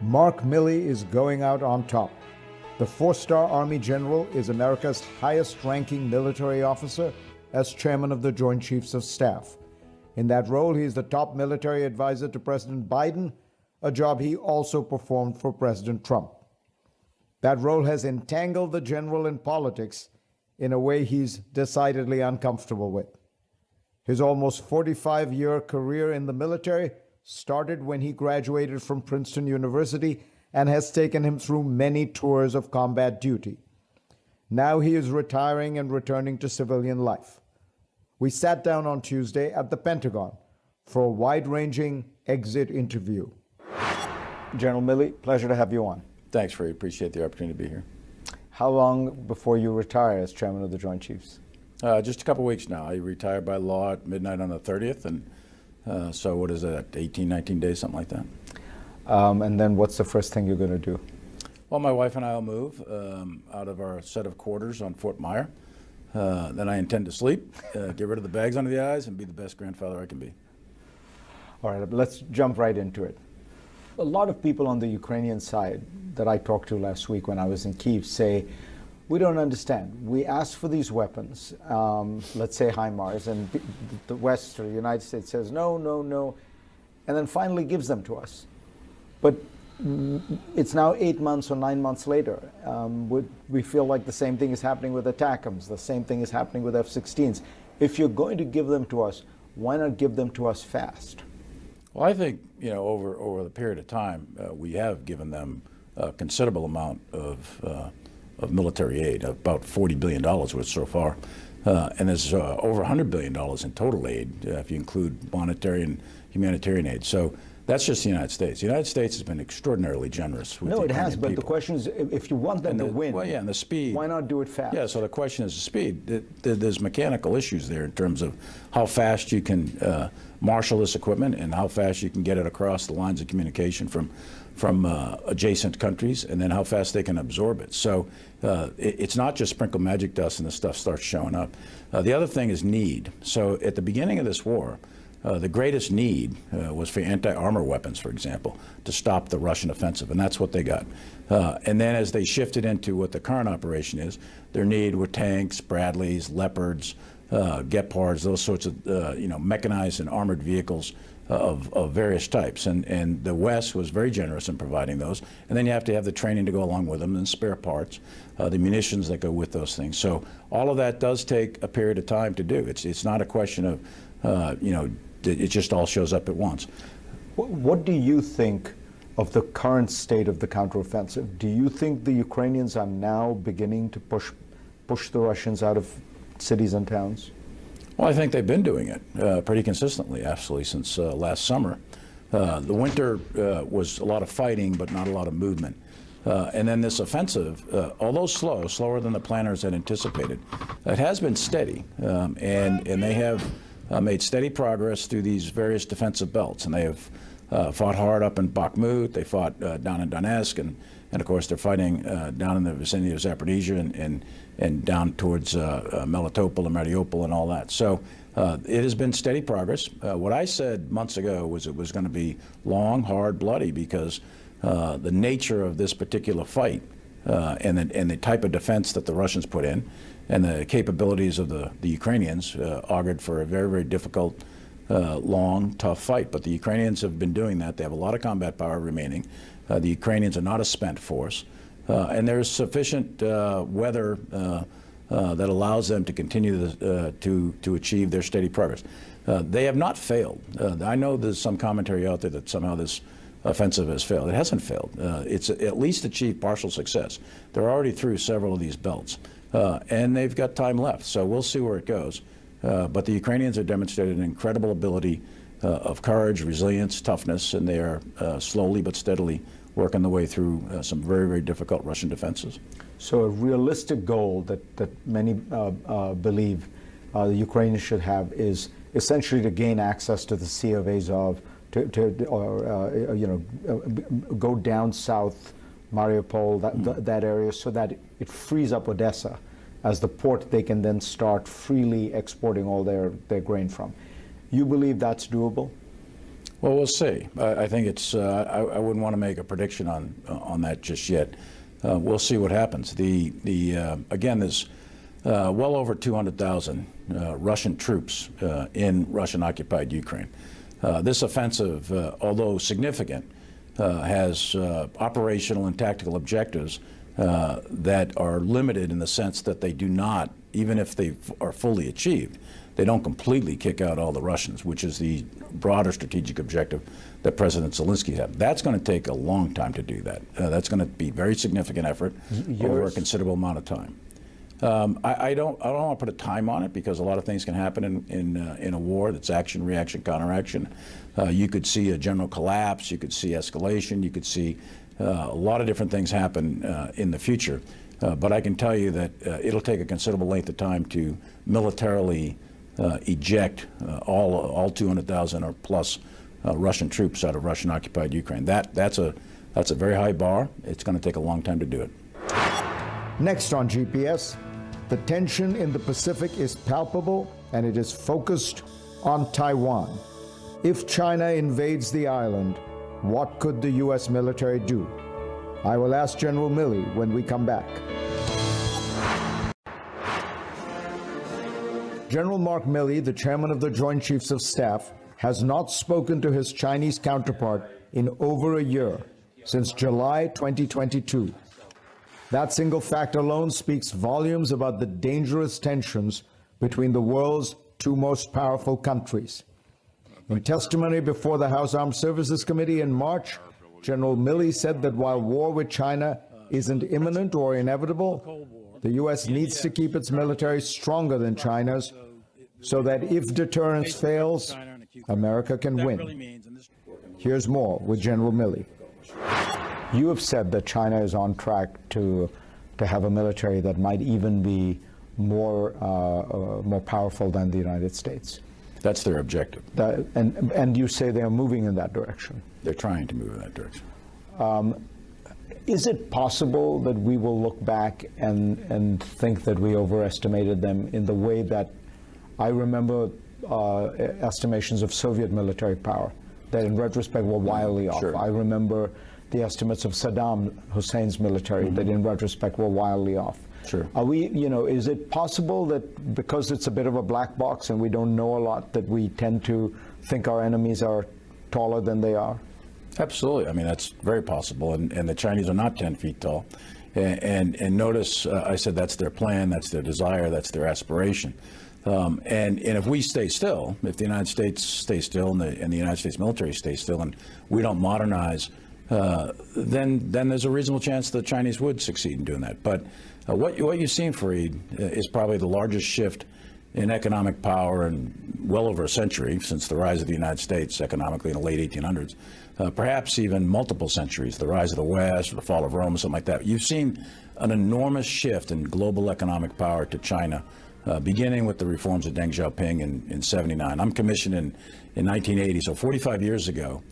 Mark Milley is going out on top. The four-star Army general is America's highest-ranking military officer as chairman of the Joint Chiefs of Staff. In that role, he is the top military advisor to President Biden, a job he also performed for President Trump. That role has entangled the general in politics in a way he's decidedly uncomfortable with. His almost 45-year career in the military started when he graduated from Princeton University and has taken him through many tours of combat duty. Now he is retiring and returning to civilian life. We sat down on Tuesday at the Pentagon for a wide-ranging exit interview. General Milley, pleasure to have you on. Thanks, Freddie. Appreciate the opportunity to be here. How long before you retire as chairman of the Joint Chiefs? Just a couple weeks now. I retired by law at midnight on the 30th, and so what is that, 18, 19 days, something like that. And then what's the first thing you're going to do? Well, my wife and I will move out of our set of quarters on Fort Myer. Then I intend to sleep, get rid of the bags under the eyes, and be the best grandfather I can be. All right, let's jump right into it. A lot of people on the Ukrainian side that I talked to last week when I was in Kyiv say, we don't understand. We asked for these weapons, let's say HIMARS, and the West or the United States says no, no, no, and then finally gives them to us. But it's now 8 months or 9 months later. We feel like the same thing is happening with ATACMS, the same thing is happening with F-16s. If you're going to give them to us, why not give them to us fast? Well, I think, over the period of time, we have given them a considerable amount of military aid, about $40 billion worth so far. And there's over $100 billion in total aid, if you include monetary and humanitarian aid. So that's just the United States. The United States has been extraordinarily generous with No, the it has, but people. the question is, if you want them to win, well, yeah, and the speed. Why not do it fast? Yeah, so the question is the speed. There's mechanical issues there in terms of how fast you can marshal this equipment and how fast you can get it across the lines of communication from adjacent countries, and then how fast they can absorb it. So it's not just sprinkle magic dust and the stuff starts showing up. The other thing is need. So at the beginning of this war, the greatest need was for anti-armor weapons, for example, to stop the Russian offensive, and that's what they got. And then as they shifted into what the current operation is, their need were tanks, Bradleys, Leopards, Gepards, those sorts of mechanized and armored vehicles of various types. And the West was very generous in providing those. And then you have to have the training to go along with them and spare parts, the munitions that go with those things. So all of that does take a period of time to do. It's not a question of, it just all shows up at once. What do you think of the current state of the counteroffensive? Do you think the Ukrainians are now beginning to push the Russians out of cities and towns? Well, I think they've been doing it pretty consistently, actually, since last summer. The winter was a lot of fighting, but not a lot of movement. And then this offensive, although slower than the planners had anticipated, it has been steady, and they have made steady progress through these various defensive belts, and they have fought hard up in Bakhmut. They fought down in Donetsk, and of course they're fighting down in the vicinity of Zaporizhia and down towards Melitopol and Mariupol and all that. So it has been steady progress. What I said months ago was it was going to be long, hard, bloody, because the nature of this particular fight and the type of defense that the Russians put in and the capabilities of the Ukrainians augured for a very, very difficult, long, tough fight. But the Ukrainians have been doing that. They have a lot of combat power remaining. The Ukrainians are not a spent force. And there's sufficient weather that allows them to continue to achieve their steady progress. They have not failed. I know there's some commentary out there that somehow this offensive has failed. It hasn't failed. It's at least achieved partial success. They're already through several of these belts, and they've got time left. So we'll see where it goes. But the Ukrainians have demonstrated an incredible ability of courage, resilience, toughness, and they are slowly but steadily working their way through some very, very difficult Russian defenses. So a realistic goal that many believe the Ukrainians should have is essentially to gain access to the Sea of Azov, go down south, Mariupol, that area, so that it frees up Odessa as the port they can then start freely exporting all their grain from. You believe that's doable? Well, we'll see. I think it's. I wouldn't want to make a prediction on that just yet. We'll see what happens. Again, there's well over 200,000 Russian troops in Russian-occupied Ukraine. This offensive, although significant, has operational and tactical objectives that are limited in the sense that they do not, even if they are fully achieved, they don't completely kick out all the Russians, which is the broader strategic objective that President Zelensky had. That's going to take a long time to do that. That's going to be a very significant effort over a considerable amount of time. I don't want to put a time on it because a lot of things can happen in a war that's action, reaction, counteraction. You could see a general collapse. You could see escalation. You could see a lot of different things happen in the future. But I can tell you that it'll take a considerable length of time to militarily eject all 200,000 or plus Russian troops out of Russian-occupied Ukraine. That's a very high bar. It's going to take a long time to do it. Next on GPS, the tension in the Pacific is palpable and it is focused on Taiwan. If China invades the island, what could the U.S. military do? I will ask General Milley when we come back. General Mark Milley, the chairman of the Joint Chiefs of Staff, has not spoken to his Chinese counterpart in over a year, since July 2022. That single fact alone speaks volumes about the dangerous tensions between the world's two most powerful countries. In testimony before the House Armed Services Committee in March, General Milley said that while war with China isn't imminent or inevitable, the U.S. needs to keep its military stronger than China's so that if deterrence fails, America can win. Here's more with General Milley. You have said that China is on track to have a military that might even be more powerful than the United States. That's their objective. And you say they are moving in that direction. They're trying to move in that direction. Is it possible that we will look back and think that we overestimated them in the way that I remember estimations of Soviet military power that in retrospect were wildly off? Sure. I remember the estimates of Saddam Hussein's military that in retrospect were wildly off. Sure. Are we, is it possible that because it's a bit of a black box and we don't know a lot, that we tend to think our enemies are taller than they are? Absolutely. I mean, that's very possible. And the Chinese are not 10 feet tall. And notice I said that's their plan, that's their desire, that's their aspiration. And if we stay still, if the United States stays still and the United States military stays still and we don't modernize, then there's a reasonable chance the Chinese would succeed in doing that. But what you've seen, Fareed, is probably the largest shift in economic power in well over a century since the rise of the United States economically in the late 1800s, perhaps even multiple centuries, the rise of the West or the fall of Rome, something like that. You've seen an enormous shift in global economic power to China, beginning with the reforms of Deng Xiaoping in 79. I'm commissioned in 1980, so 45 years ago,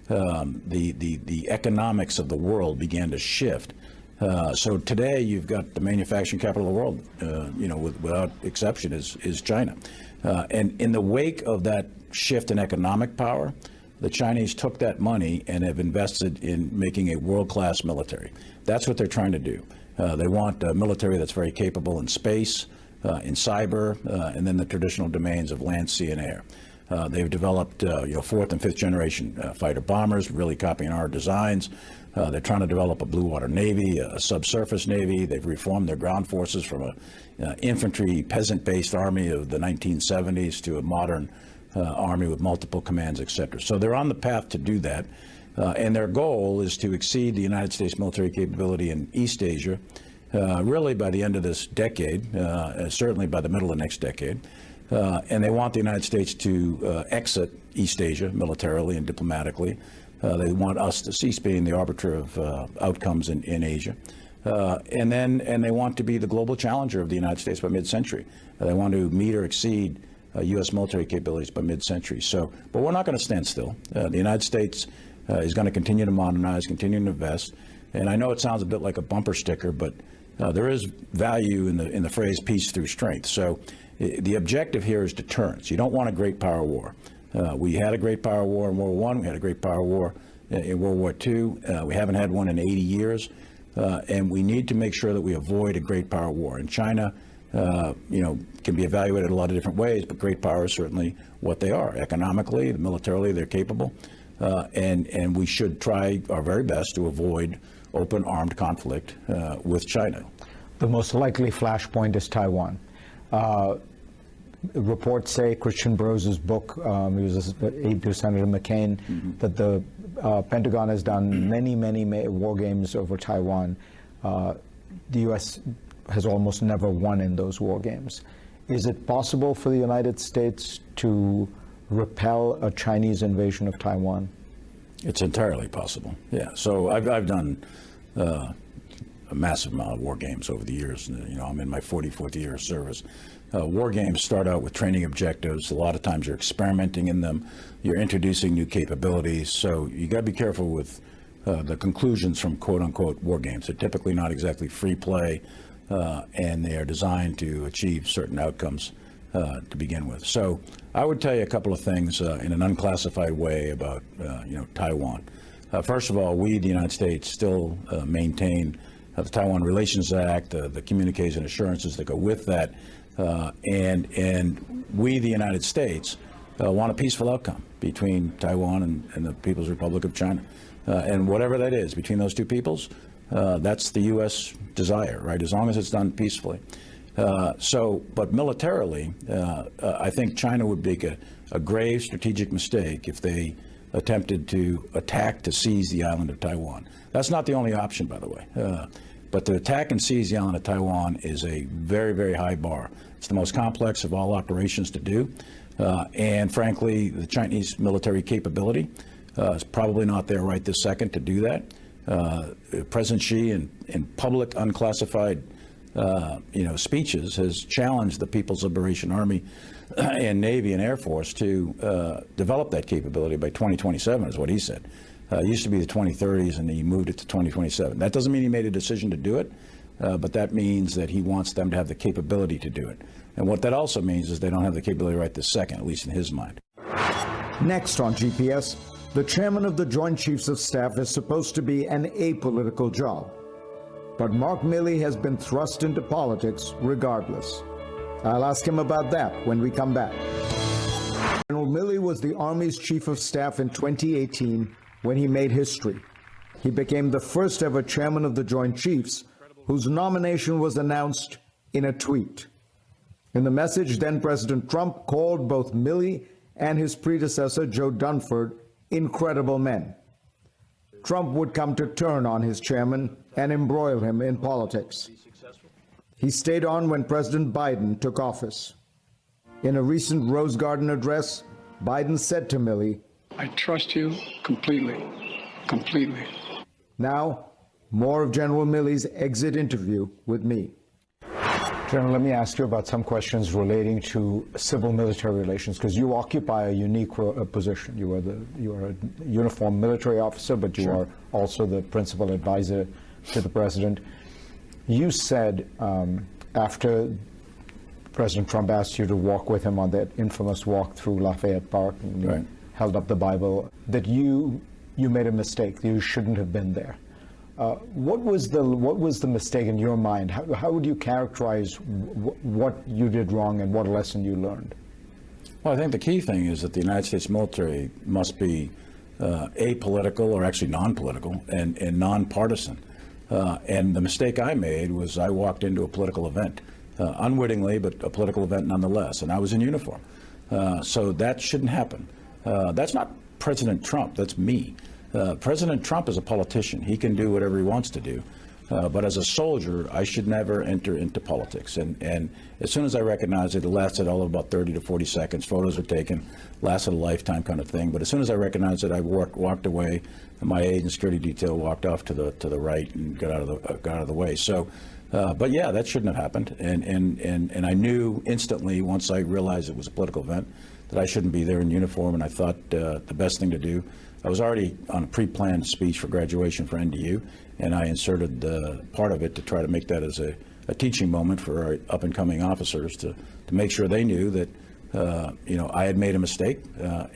the economics of the world began to shift. So today you've got the manufacturing capital of the world, without exception is China. And in the wake of that shift in economic power, the Chinese took that money and have invested in making a world-class military. That's what they're trying to do. They want a military that's very capable in space, in cyber, and then the traditional domains of land, sea, and air. They've developed, fourth and fifth generation fighter bombers, really copying our designs. They're trying to develop a blue water navy, a subsurface navy. They've reformed their ground forces from an infantry peasant-based army of the 1970s to a modern army with multiple commands, et cetera. So they're on the path to do that. And their goal is to exceed the United States military capability in East Asia, really by the end of this decade, certainly by the middle of next decade. And they want the United States to exit East Asia militarily and diplomatically. They want us to cease being the arbiter of outcomes in Asia. And they want to be the global challenger of the United States by mid-century. They want to meet or exceed U.S. military capabilities by mid-century. But we're not going to stand still. The United States is going to continue to modernize, continue to invest. And I know it sounds a bit like a bumper sticker, but there is value in the phrase peace through strength. So the objective here is deterrence. You don't want a great power war. We had a great power war in World War I. We had a great power war in World War II. We haven't had one in 80 years. And we need to make sure that we avoid a great power war. And China, can be evaluated a lot of different ways, but great power is certainly what they are. Economically, militarily, they're capable. And we should try our very best to avoid open armed conflict with China. The most likely flashpoint is Taiwan. Reports say, Christian Brose's book, he was an aide to Senator McCain, that the Pentagon has done many war games over Taiwan. The U.S. has almost never won in those war games. Is it possible for the United States to repel a Chinese invasion of Taiwan? It's entirely possible, yeah. So I've done a massive amount of war games over the years. I'm in my 44th year of service. War games start out with training objectives. A lot of times you're experimenting in them. You're introducing new capabilities. So you got to be careful with the conclusions from quote-unquote war games. They're typically not exactly free play, and they are designed to achieve certain outcomes to begin with. So I would tell you a couple of things in an unclassified way about Taiwan. First of all, we, the United States, still maintain the Taiwan Relations Act, the communication assurances that go with that. And we, the United States, want a peaceful outcome between Taiwan and the People's Republic of China. And whatever that is between those two peoples, that's the U.S. desire, right, as long as it's done peacefully. But militarily, I think China would make a grave strategic mistake if they attempted to attack to seize the island of Taiwan. That's not the only option, by the way. But to attack and seize the island of Taiwan is a very high bar. It's the most complex of all operations to do. And frankly, the Chinese military capability is probably not there right this second to do that. President Xi, in public, unclassified speeches, has challenged the People's Liberation Army and Navy and Air Force to develop that capability by 2027, is what he said. It used to be the 2030s, and he moved it to 2027. That doesn't mean he made a decision to do it, but that means that he wants them to have the capability to do it. And what that also means is they don't have the capability right this second, at least in his mind. Next on GPS, the chairman of the Joint Chiefs of Staff is supposed to be an apolitical job. But Mark Milley has been thrust into politics regardless. I'll ask him about that when we come back. General Milley was the Army's Chief of Staff in 2018 when he made history. He became the first ever chairman of the Joint Chiefs, whose nomination was announced in a tweet. In the message, then President Trump called both Milley and his predecessor, Joe Dunford, incredible men. Trump would come to turn on his chairman and embroil him in politics. He stayed on when President Biden took office. In a recent Rose Garden address, Biden said to Milley, "I trust you completely. Now, more of General Milley's exit interview with me. General, let me ask you about some questions relating to civil-military relations, because you occupy a unique position. You are a uniformed military officer, but you are also the principal advisor to the president. You said after President Trump asked you to walk with him on that infamous walk through Lafayette Park, and you held up the Bible, that you made a mistake, that you shouldn't have been there. What was the mistake in your mind? How would you characterize what you did wrong and what lesson you learned? Well, I think the key thing is that the United States military must be apolitical, or actually non-political, and non-partisan. And the mistake I made was I walked into a political event, unwittingly, but a political event nonetheless, and I was in uniform. So that shouldn't happen. That's not President Trump, that's me. President Trump is a politician. He can do whatever he wants to do. But as a soldier, I should never enter into politics. And as soon as I recognized it, it lasted all of about 30 to 40 seconds. Photos were taken, lasted a lifetime kind of thing. But as soon as I recognized it, I walked away. And my aide and security detail walked off to the right and got out of the way. So, but yeah, that shouldn't have happened. And I knew instantly, once I realized it was a political event, that I shouldn't be there in uniform. And I thought the best thing to do, I was already on a pre-planned speech for graduation for NDU, and I inserted part of it to try to make that as a teaching moment for our up-and-coming officers to make sure they knew that I had made a mistake,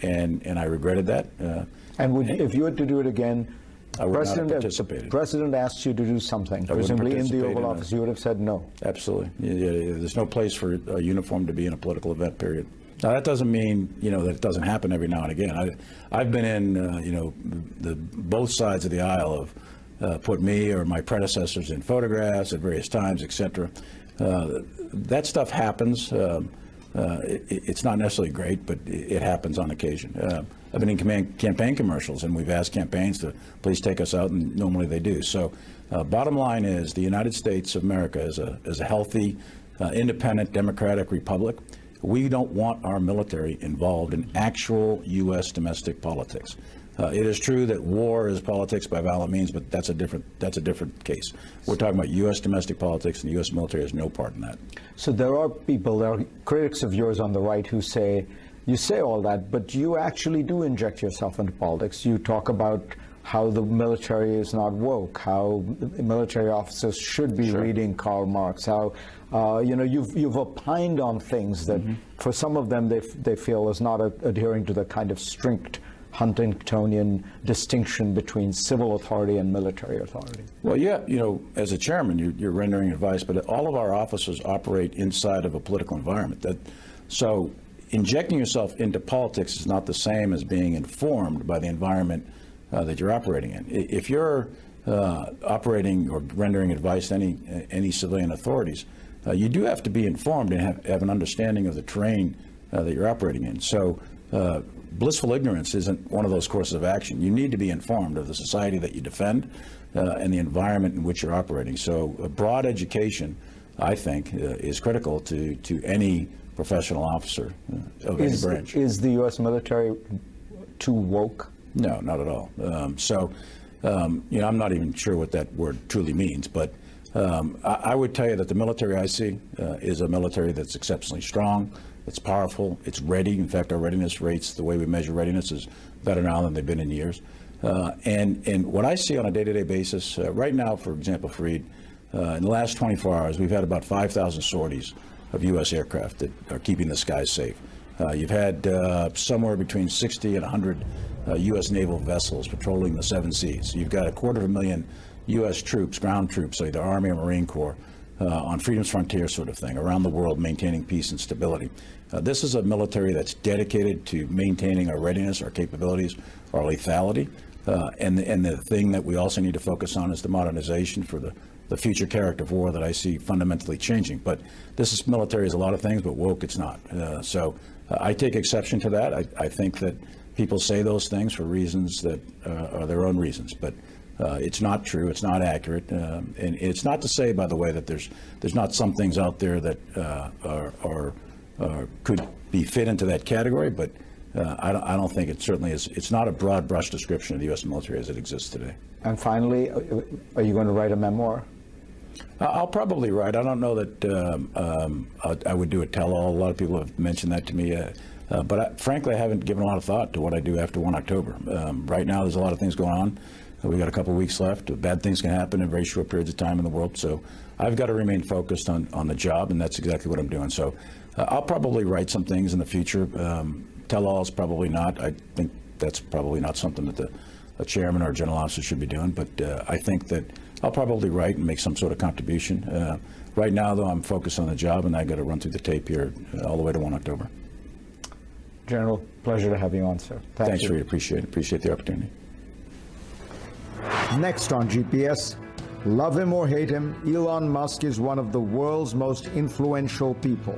and I regretted that. And if you were to do it again, I would not have participated. The president asked you to do something, presumably in the Oval Office, you would have said no. Absolutely. There's no place for a uniform to be in a political event, period. Now, that doesn't mean, that it doesn't happen every now and again. I've been in, both sides of the aisle of put me or my predecessors in photographs at various times, et cetera. That stuff happens. It's not necessarily great, but it happens on occasion. I've been in campaign commercials, and we've asked campaigns to please take us out, and normally they do. So bottom line is the United States of America is a healthy, independent, democratic republic. We don't want our military involved in actual U.S. domestic politics. It is true that war is politics by violent means, but that's a different case. We're talking about U.S. domestic politics, and the U.S. military has no part in that. So there are critics of yours on the right who say, you say all that, but you actually do inject yourself into politics. You talk about how the military is not woke, how military officers should be reading Karl Marx, how you've opined on things that for some of them they feel is not adhering to the kind of strict Huntingtonian distinction between civil authority and military authority. Well, yeah, as a chairman, you're rendering advice, but all of our officers operate inside of a political environment. So injecting yourself into politics is not the same as being informed by the environment that you're operating in. If you're operating or rendering advice to any civilian authorities, you do have to be informed and have an understanding of the terrain that you're operating in. So blissful ignorance isn't one of those courses of action. You need to be informed of the society that you defend and the environment in which you're operating. So a broad education, I think, is critical to any professional officer of any branch. Is the U.S. military too woke? No, not at all. I'm not even sure what that word truly means, but I would tell you that the military I see is a military that's exceptionally strong, it's powerful, it's ready. In fact, our readiness rates, the way we measure readiness, is better now than they've been in years. And what I see on a day-to-day basis, right now, for example, Fareed, in the last 24 hours, we've had about 5,000 sorties of U.S. aircraft that are keeping the skies safe. You've had somewhere between 60 and 100 U.S. naval vessels patrolling the 7 seas. You've got 250,000 U.S. troops, ground troops, either Army or Marine Corps, on freedom's frontier sort of thing, around the world maintaining peace and stability. This is a military that's dedicated to maintaining our readiness, our capabilities, our lethality. And the thing that we also need to focus on is the modernization for the future character of war that I see fundamentally changing. But this military is a lot of things, but woke it's not. So I take exception to that. I think that people say those things for reasons that are their own reasons. But it's not true. It's not accurate. And it's not to say, by the way, that there's not some things out there that could be fit into that category. But I don't think it certainly is. It's not a broad brush description of the U.S. military as it exists today. And finally, are you going to write a memoir? I'll probably write. I don't know that I would do a tell-all. A lot of people have mentioned that to me. But frankly, I haven't given a lot of thought to what I do after 1 October. Right now, there's a lot of things going on. We've got a couple of weeks left. Bad things can happen in very short periods of time in the world. So I've got to remain focused on the job, and that's exactly what I'm doing. So I'll probably write some things in the future. Tell-alls, probably not. I think that's probably not something that a chairman or a general officer should be doing. But I think that I'll probably write and make some sort of contribution. Right now, though, I'm focused on the job, and I got to run through the tape here all the way to 1 October. General, pleasure to have you on, sir. Thanks, Reed. Appreciate the opportunity. Next on GPS, love him or hate him, Elon Musk is one of the world's most influential people.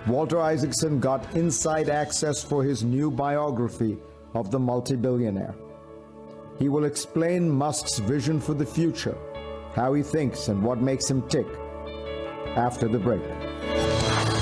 Walter Isaacson got inside access for his new biography of the multi-billionaire. He will explain Musk's vision for the future, how he thinks and what makes him tick, after the break.